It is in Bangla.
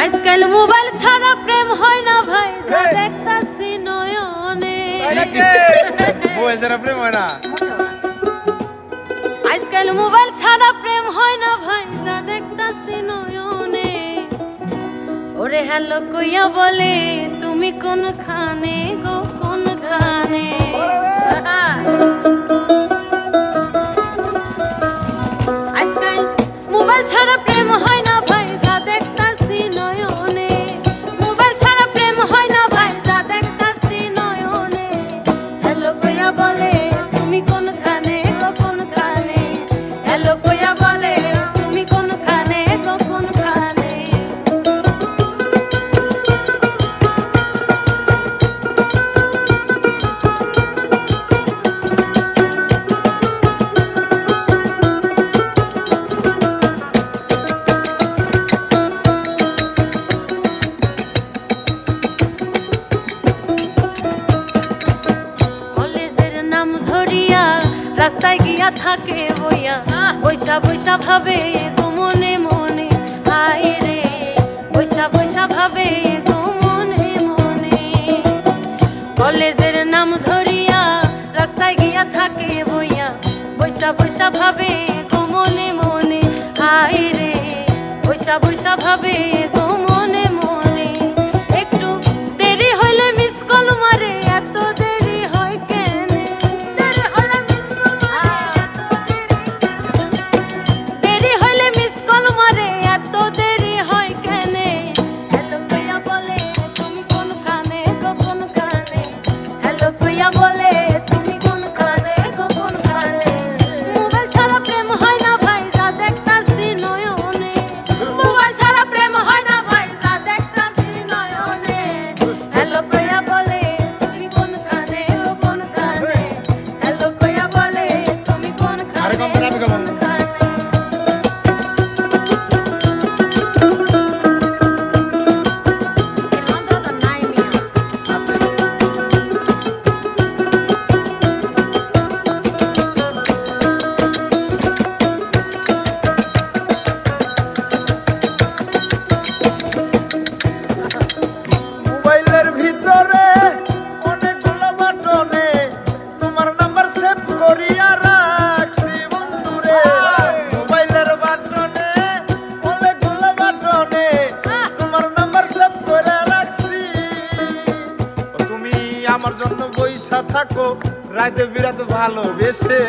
আজকাল মোবাইল ছাড়া প্রেম হয় না ভাই, যা দেখতাছি নয়নে। মোবাইল ছাড়া প্রেম হয় না। আজকাল মোবাইল ছাড়া প্রেম হয় না ভাই, যা দেখতাছি নয়নে। ওরে হ্যালো কইয়া বলে তুমি কোনখানে গো কোনখানে। আজকাল মোবাইল ছাড়া প্রেম হয় না ভাই, যা দেখতাছি নয়নে। মোবাইল ছাড়া প্রেম হয় না ভাই, যা দেখতাছি নয়নে। হ্যালো কইয়া বলে তুমি কোনখানে গো কোনখানে। হ্যালো কইয়া বলে তুমি কোনখানে গো কোনখানে। রাস্তায় গিয়া থাকে বইয়া, বৈশা বৈশা ভাবে গো মনে মনে। হায় রে বৈশা বৈশা ভাবে গো মনে মনে। কলেজের নাম ধরিয়া রাস্তায় গিয়া থাকে বইয়া, বৈশা বৈশা ভাবে গো মনে মনে। হায় রে বৈশা বৈশা ভাবে গো মনে মনে। একটু দেরি হইলে মিস কল মারে, এত দেরি হয় কেন? দেরি হইলে মিস কল মারে, এত দেরি হয় কেন? হ্যালো কইয়া বলে তুমি কোনখানে গো কোনখানে। হ্যালো কইয়া বলে তুমি কোনখানে গো কোনখানে। মোবাইল ছাড়া প্রেম হয় না ভাই, যা দেখতাছি নয়নে। মোবাইল ছাড়া প্রেম হয় না ভাই, যা দেখতাছি নয়নে। হ্যালো কইয়া বলে তুমি কোনখানে গো কোনখানে। হ্যালো কইয়া বলে তুমি কোনখানে গো কোনখানে। মোবাইলের ভিতরে অনেকগুলো বাটনে তোমার নাম্বার সেভ করিয়া রাখছি বন্ধুরে। মোবাইলের বাটনে অনেকগুলো বাটনে তোমার নাম্বার সেভ করে রাখছি। ও তুমি আমার জন্য বইসা থাকো রাতে বিরাতে ভালোবেসে।